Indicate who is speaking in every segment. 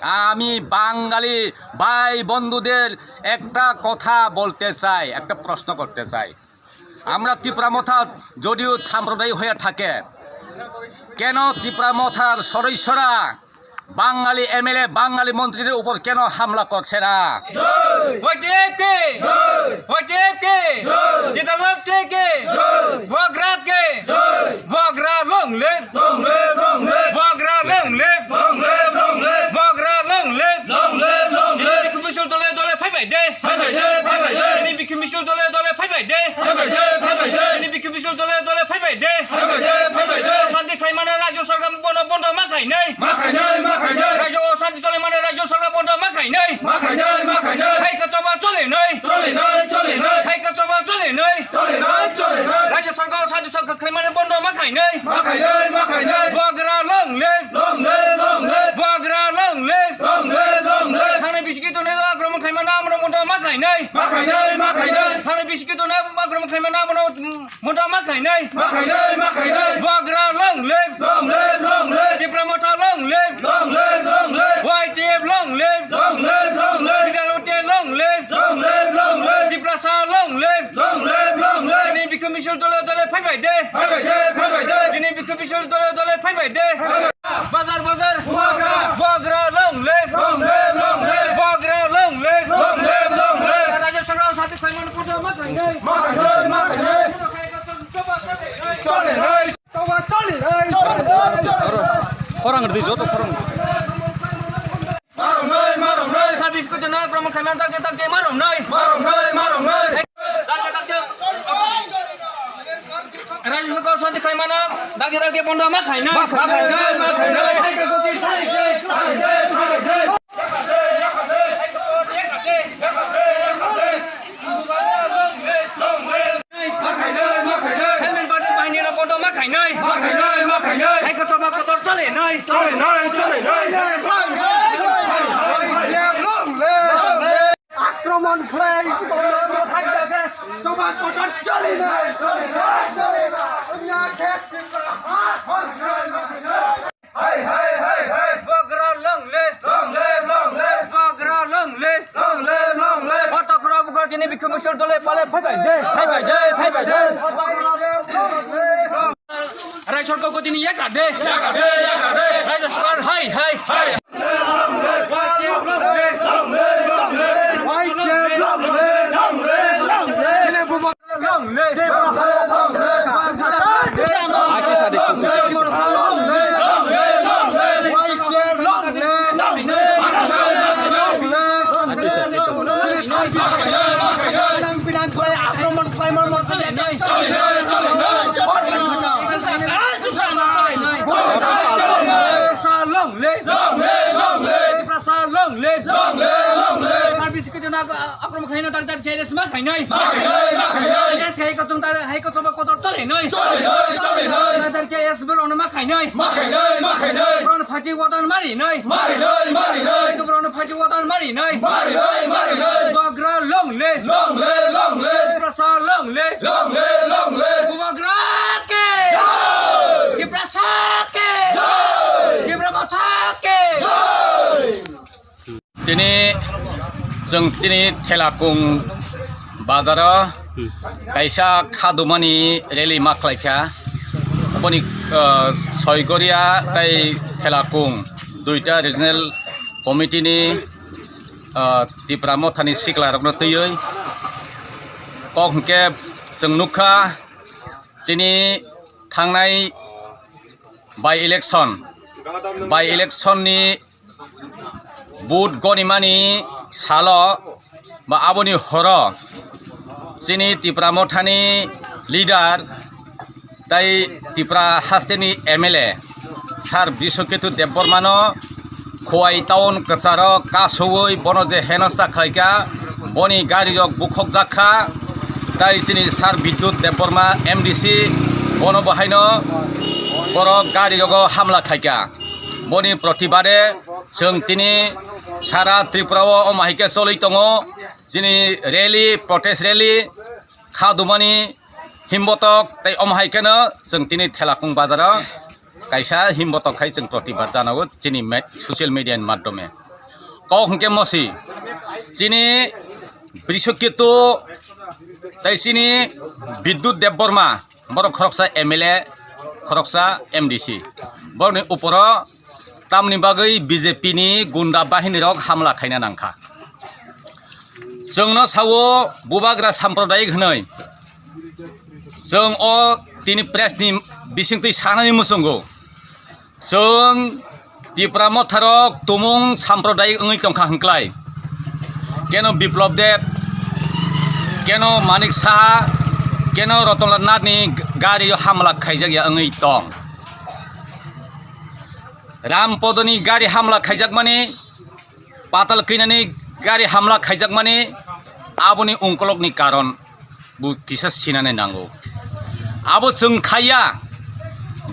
Speaker 1: আমি বাঙালি ভাই বন্ধুদের একটা কথা বলতে চাই, একটা প্রশ্ন করতে চাই। আমরা ত্রিপুরা মথা যদিও সাম্প্রদায়িক হয়ে থাকে, কেন ত্রিপুরা মথার সদস্যরা বাঙালি এমএলএ বাঙালি মন্ত্রীদের উপর কেন হামলা করছে না?
Speaker 2: রাজ্য সরকার বন্ধ মাখাই নাই রাজ্য শান্তি চলে মানে রাজ্য সরকার বন্ধ মাখাই নাই হাইকা চবা চলে নাই হাইকা চবা চলে নাই রাজ্য সরকার শান্তি সরকার খাই মানে বন্ধ মাখাই নাই বগরা লংলে বগরা লংলে থানায় বিস্কিত নেই আক্রমণ খাই মানে আমরা বন্ধ মাখাই নাই থানায় বিস্কিত নেই আক্রমণ খাই মানে আমরা বন্ধ মাখাই নাই বগরা লংলে ত্রিপুরা মথা লংলে YTF লংলে বিদ্যালয়তে লংলে ত্রিপুরা সা লংলে দিনে বিক্ষোভ মিছিল দলে দলে ফাইবাই দে দিনে বিক্ষোভ মিছিল দলে দলে ফাইবাই দে বাজার বগরা লংলে বগরা লংলে রাজ্য সরকার সাথে খাইমান পুজো মাখাই নাই
Speaker 1: খরাং দি যত খরাং
Speaker 2: সার্ভিস করতে না ক্রম খাইমান তাকে মারম নাই রাজ্য সরকার সাথে খাইমানা দাগে বন্ধ মাখাই নাই হেলমেট বাহিনীরা বন্ধ মাখাই নাই হাইকা সভা কত চলে নাই
Speaker 3: আক্রমণ খেলাই থাকবে তোমার কত চলে নাই
Speaker 2: বগরা লংলে বগরা লংলে কত ক্রব করে বিক্ষোভ মিছিল দলে পালে ফাইবাই দে রাজ্য সরকার কত নিয়ে একা দে রাজ্য সরকার হাই
Speaker 3: আক্রমণ খাইমার মধ্যে
Speaker 2: আক্রমণ খাই না তার জেরেস মা খাই নাই হাইকো সভা কত চলে নাই তার জেরেস বের অনমা খাই নাই ব্রণ ফাঁচি ওয়াদান মারি নাই ব্রণ ফাঁচি ওয়াদান মারি নাই বগরা লংলে প্রসার লংলে বগরা কে কি প্রসার কে কি প্রমথা কে
Speaker 1: जों थेलाकुं बाजाराव कायसा खादुमानि रेलि माख्लायखा अपनी सयगरिया ताई थेलाकुं दुईटा रिजनेल कमिटिनि त्रिपुरा मथानि सिख्लारकनो तैयै कखनके जों नुखा जोंनि थांनाय बाय इलेक्शननि बुथ गनिमानि सालो बा आबोनि हर जोंनि त्रिपुरा मथानि लिडार ताई त्रिपुरा हास्टेनि MLA सार बिश्वकेतु देबबर्मानो खोवाई टाउन कसार कासौई बनो जे हेनस्था खायका बनि गाड़ी बुखक जाखा ताई जोंनि सार विद्युत देबबर्मा MDC बनो बाहायनो बर गाड़ी हामला खायका बनि प्रतिबादे जों तिनि सारा त्रिपुरा अमाहिके चलै दङ जोंनि रेलि प्रटेस्ट रेलि खादुमानि हिमबतक ताई अमाहिकेनो जों दिनै थेलाकुं बाजाराव कायसा हिमबतकहाय जों प्रतिबाद जानांगौ जोंनि ससियेल मिडियानि माध्यमे। কংকে মসি চিনি বৃষকিতু তাই চিনি বিদ্যুৎ দেববর্মা বড় খরকসা MLA খরকসা MDC বরনি উপর তামনি বাগৈ BJP ni गुन्डा बाहिनी रक हामला खायना नांखा जोंनो सावो बुबाग्रा साम्प्रदायिक होनै जों अ तिनि प्रेसनि बिसिंतै सानानि मुसंगो जों तिप्रा मथारक तुमुं साम्प्रदायिक ओङै तंखा हंख्लाय केन बिप्लब देव केन मानिक साहा केन रतनलाल नाथनि गारि हामला खायजागिया ओङै तं रामपदनि गारि हामला खायजाक माने पाताल कैनानि गारि हामला खायजाक माने आबोनि अंकलकनि कारण बु किसा सिनानै नांगौ आबो जों खाया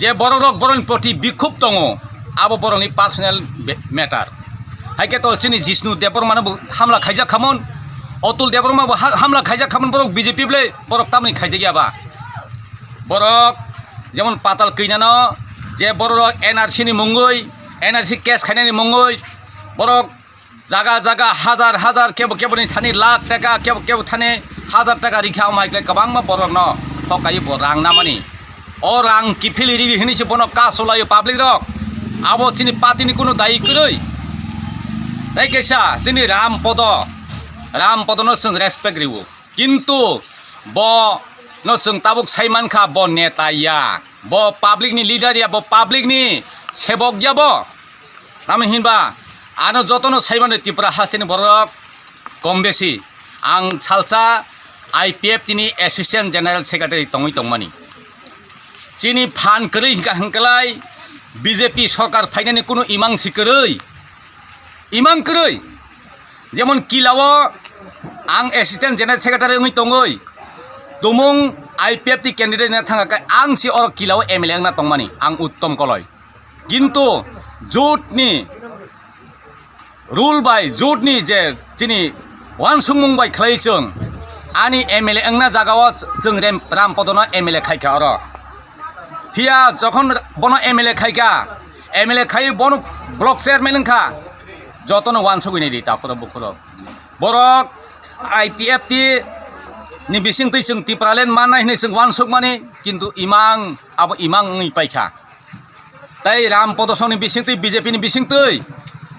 Speaker 1: जे बररक बरनि प्रति बिखुब दङ आबो बरनि पार्सनेल मेटार हाइके तो सिनि जिष्णु देबबर्मानोबो हामला खायजाखामोन अतुल देबबर्माबो हामला खायजाखामोन बरक BJP ब्ले बरक तामनि खायजागियाबा बरक जेमन पाताल कैनानो जे बरक NRC नि मुंगै NRC केस खायनायनि मुंगै बरक जागा जागा हाजार हाजार केबो केबोनि थानि लाख टाका केबो केबो थानि हाजार टाका रिखा माइक्ले गोबांबा बरक न थकायो बरां नामानि अ रां किफिलि रिबि हिनिसो बन कासलायो पाब्लिक रक आबो चिनि पार्टीनि कुनु दायि करै दाय केसा चिनि रामपद न जों रेसपेक्ट रिवो किन्तु ब न जों ताबुक साइमानखा ब नेताया ब पाब्लिकनि लिडार या ब पाब्लिकनि सेबक या ब तामि हिनबा आनो जतनो साइमाने तिप्रा हास्तेनि बरक कम बेसी आं सालसा IPF तिनि एसिस्टेंट जनरल सेक्रेटारि तङै तंमानि चिनि फान करै हंकलाय BJP सरकार फाइनानि कुनु इमां करै जेमन किलाव आं एसिस्टेंट जनरल सेक्रेटारि ओङै तङै तुमुं IPF ti कैंडिडेट ना थांगाखाय आं सि और किलाव MLA ना तंमानि आं उत्तम कलय किन्तु जुटनि rule by जुटनि J Chini वानसुमुं bye खलै जों आनि MLA अंगना जागाव जों रामपदन MLA खायखा अर फिया जखन बन MLA खायखा MLA खाय बन ब्लक चेयरमैन खा जतन वानसुगैनि रि तापर बुखर बरक IPF ti नि बिसिंतै जों तिप्रालेन मानाय होनै जों वानसुग माने किन्तु इमां आबो इमां ओङै पाइखा ताई रामपदसनि बिसिंतै BJP नि बिसिंतै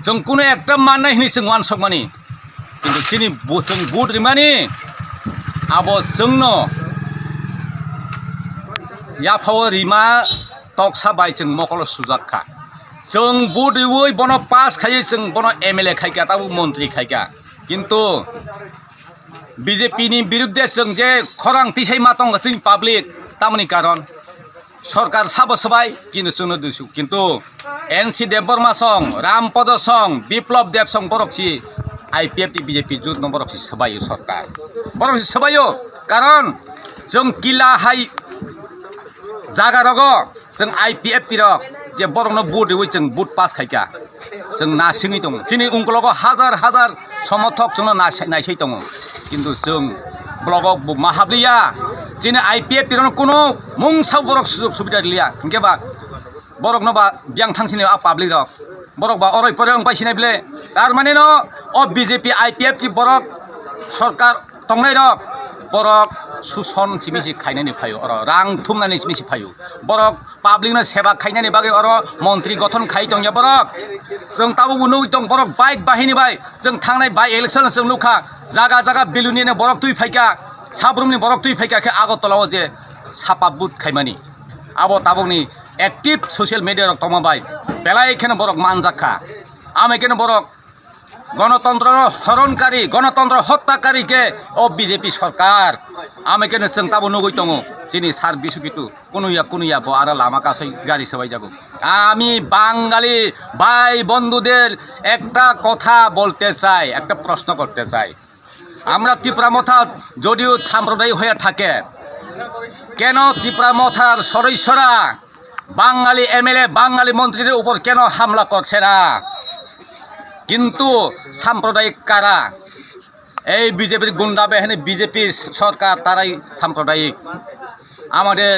Speaker 1: जों कुनु एकटा मानाय होनै जों वानसुग माने किन्तु चिनि जों बुट रिमानि आबो जोंनो याफाव रिमा तकसा बाय जों मकल सुजाकखा जों बुट रिवै बन पास खायो जों बन MLA खायखा ताबो मन्त्रि खायखा किन्तु BJP नि बिरुद्धे जों जे खरां तिसाइ मातंग जों पाब्लिक तामनि कारण सरकार साबसबाय किन्तु जोंनो दुसु किन्तु NC देबबर्मा सं रामपद सं बिप्लब देव सं बरकसि IPF ti BJP जुट न बरकसि सबायो सरकार बरकसि सबायो कारण जों किला हाय जागा रग जों IPF ti रक जे बरकनो बुट रिवै जों बुट पास खायका जों नासिङै दं दिनै उंकलग हाजार हाजार समर्थक जोंनो नायसै दङ किन्तु जों ब्लगाव माहाब्लिया दिनै IPF तिरनो कुनु मुंसाव बरक सुजुग सुबिदा दिलिया इंकेबा बरक नबा बियां थांसिने आ पाब्लिक रक बरक बा अरय परे अंपाइसिनाय ब्ले तार माने न अ BJP IPF ti बरक सरकार तंनाय रक बरक सुसन सिमिसि खायनायनि फायो अर रां थुमनानै सिमिसि फायो बरक पाब्लिक न सेवा खायनायनि बागै अर मन्त्रि गठन खाय दं या बरक जों ताबो उनु दं बरक बाइक बाहिनी बाय जों थांनाय बाय इलेक्शन जों लुखा जागा जागा बिलुनिने बरक तुइ फायका साब्रुमनि बरक तुइ फायका के आगरतलाव जे सापा बुट खायमानि आबो ताबोनि एक्टिव सोशल मीडिया रक तमाबाय बेलाय केन बरक मानजाखा आमे केन बरक गणतंत्र हरणकारी गणतंत्र हत्याकारी के ओ BJP सरकार आमे केन जों ताबो नुगै दङ चिनि सार बिसुकितु कुनुया बो आरो लामा कासै गाड़ी सबाय जागो आमी बांगाली भाई बंधुদের একটা কথা বলতে চাই একটা প্রশ্ন করতে চাই আমরা ত্রিপুরা মথা যদিও সাম্প্রদায়িক হয়ে থাকে কেন ত্রিপুরা মথার সদস্যরা বাঙালি MLA বাঙালি মন্ত্রীদের উপর কেন হামলা করছে না কিন্তু সাম্প্রদায়িক কারা এই বিজেপির গুন্ডা বাহিনী বিজেপি সরকার তারাই সাম্প্রদায়িক আমাদের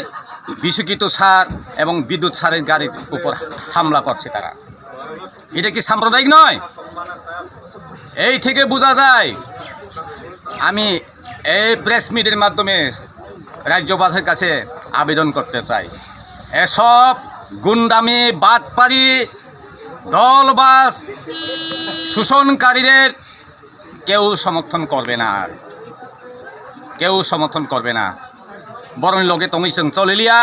Speaker 1: বিশুকিত সার এবং বিদ্যুৎ সারের গাড়ির উপর হামলা করছে তারা এটা কি সাম্প্রদায়িক নয় এই থেকে বোঝা যায় আমি এই প্রেস মিটের মাধ্যমে রাজ্যবাসীর কাছে আবেদন করতে চাই, এসব গুন্ডামি বাটপারি দলবাস শোষণকারীদের কেউ সমর্থন করবে না, কেউ সমর্থন করবে না। বরং লগে তংইসং চলিলিয়া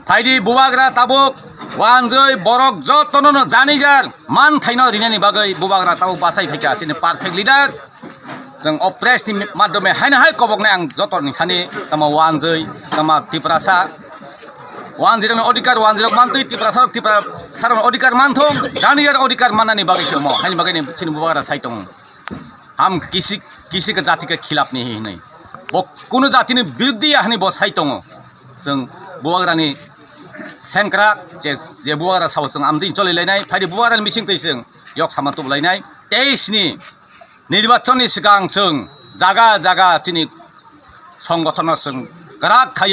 Speaker 1: ফাইদি বুবাগ্রা তাবুক ওয়ানজৈ বরক যতন জানি যার মান থাইন রিনাनि बागै बुबाग्रा ताबुक बासाय फैका दिनै पारफेक्ट लिडार जों अप्रेसनि माध्यमे हायना हाय कबकनाय आं जतन खानि तमा वानजै तमा तिप्रासा वानजिरन अधिकार वानजिरक मानतै तिप्रासार अधिकार मानथों जानियार अधिकार माननानि बागै सम हायनि बागै सिनि बुबाग्रा साइतों हम किसी के जाति के खिलाफ नहीं नहीं वो कोनो जातिनि विरुद्ध हानि ब साइतों जों बुबाग्रानि सेंक्रा जे बुबाग्रा सावजों आमदिन चलिलायनाय फायदि बुबाग्रानि मिसिं तैजों यक सामा तुबलायनाय 23नि निर्वाचननि सिगां जों जागा जागा दिनै संगठनजों ग्राक खायो।